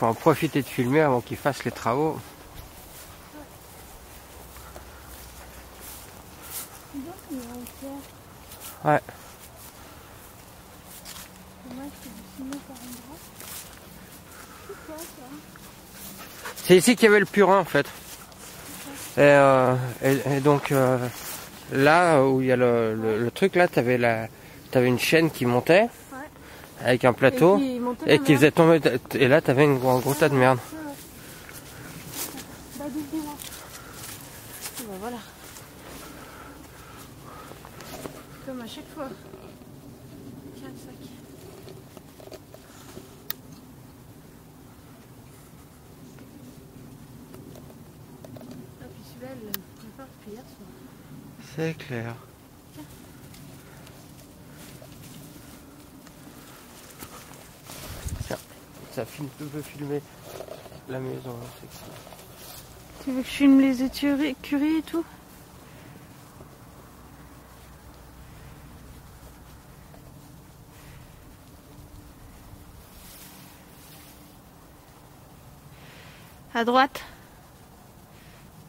faut en profiter de filmer avant qu'ils fassent les travaux. Ouais. C'est ici qu'il y avait le purin en fait. Et donc là où il y a le truc là, t'avais une chaîne qui montait avec un plateau et qui faisait tomber. Et là t'avais un gros tas de merde. Voilà. Comme à chaque fois. Tiens le sac. Ah puis celui-là, elle l'a pas depuis hier soir. C'est clair. Tiens, ça peut filmer la maison. Tu veux que je filme les écuries et tout? À droite.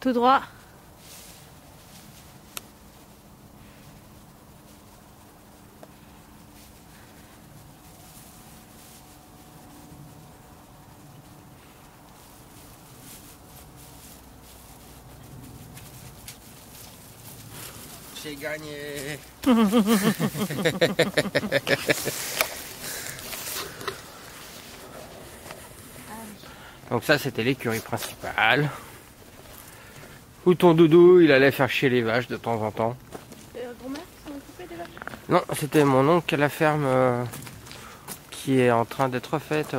Tout droit. J'ai gagné. Donc ça c'était l'écurie principale. Où ton doudou il allait faire chier les vaches de temps en temps. C'est la grand-mère qui s'en occupait des vaches? Non, c'était mon oncle à la ferme qui est en train d'être faite.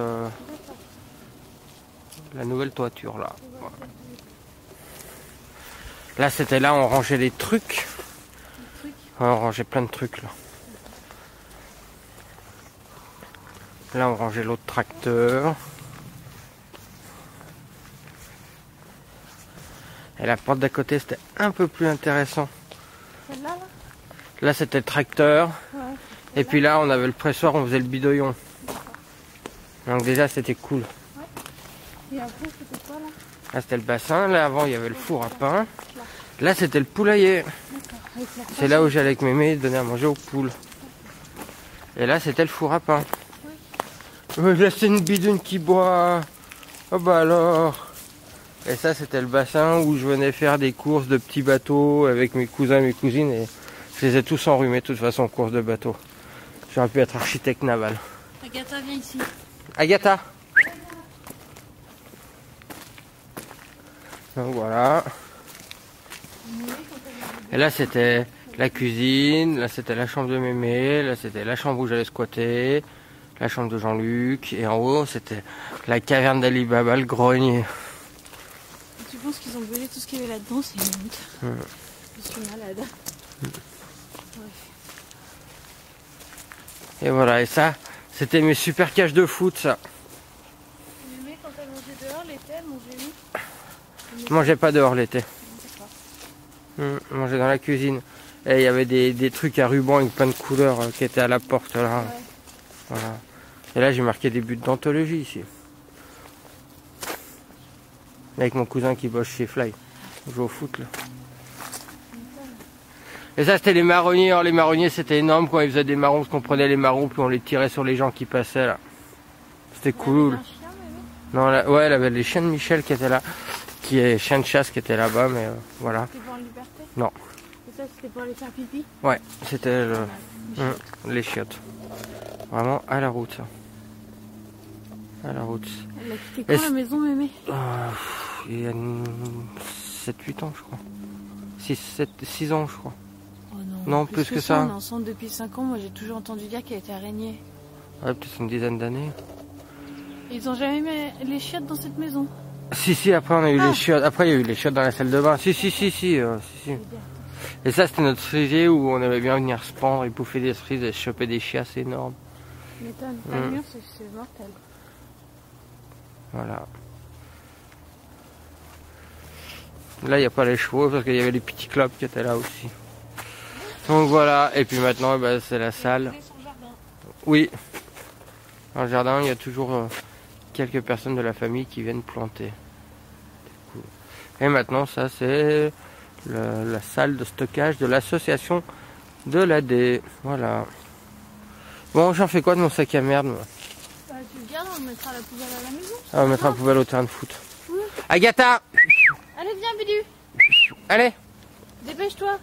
La nouvelle toiture là. Voilà. Là c'était là on rangeait les trucs. Ouais, on rangeait plein de trucs là. Là on rangeait l'autre tracteur. Et la porte d'à côté c'était un peu plus intéressant. Celle-là là? Là c'était le tracteur. Ouais. Et puis là on avait le pressoir, on faisait le bidoyon. Donc déjà c'était cool. Ouais. Et après c'était quoi là? Là c'était le bassin, là avant il y avait le four à pain. Là c'était le poulailler. C'est là où j'allais avec mémé donner à manger aux poules. Et là c'était le four à pain. Là c'est une bidoune qui boit. Oh bah alors. Et ça c'était le bassin où je venais faire des courses de petits bateaux avec mes cousins et mes cousines. Et je les ai tous enrhumés de toute façon, courses de bateaux. J'aurais pu être architecte naval. Agatha, viens ici. Agatha. Donc voilà. Et là c'était la cuisine, là c'était la chambre de mémé, là c'était la chambre où j'allais squatter, la chambre de Jean-Luc, et en haut c'était la caverne d'Ali Baba, le grenier. Tu penses qu'ils ont brûlé tout ce qu'il y avait là-dedans? C'est une honte. Je suis malade. Et voilà, et ça, c'était mes super cages de foot, ça. Mémé, quand elle mangeait dehors l'été, elle mangeait où? Je mangeais pas dehors l'été. Je mangeais dans la cuisine. Et il y avait des trucs à ruban avec plein de couleurs qui étaient à la porte là. Ouais. Voilà. Et là j'ai marqué des buts d'anthologie ici. Avec mon cousin qui bosse chez Fly. On joue au foot là. Et ça c'était les marronniers. Alors les marronniers c'était énorme quand ils faisaient des marrons, parce qu'on prenait les marrons puis on les tirait sur les gens qui passaient là. C'était cool. Non, là, ouais, elle avait les chiens de Michel qui étaient là. Qui est chien de chasse qui était là-bas, mais voilà. C'était pour liberté? Non. Et ça c'était pour aller faire pipi? Ouais, c'était les chiottes. Vraiment à la route ça. À la route. Elle a quitté quand la maison, mémé? Il y a 7-8 ans je crois. 6 ans je crois. Oh non, non plus que ça. On est ensemble depuis 5 ans, moi j'ai toujours entendu dire qu'elle était araignée. Ouais, peut-être une dizaine d'années. Ils ont jamais mis les chiottes dans cette maison? Si, après on a eu les chiottes. Après il y a eu les chiottes dans la salle de bain. Si. Et ça c'était notre cerisier où on aimait bien venir se pendre et bouffer des cerises et choper des chiasses énormes. M'étonne, pas le mur c'est mortel. Voilà. Là il n'y a pas les chevaux parce qu'il y avait les petits clubs qui étaient là aussi. Donc voilà, et puis maintenant c'est la salle. Oui. Dans le jardin il y a toujours quelques personnes de la famille qui viennent planter. Cool. Et maintenant, ça c'est la salle de stockage de l'association de l'AD. Voilà. Bon, j'en fais quoi de mon sac à merde moi? Bah, tu le gardes, on mettra la poubelle à la maison. Ah, on mettra la poubelle au terrain de foot. Oui. Agatha! Allez, viens, Bédu. Allez! Dépêche-toi.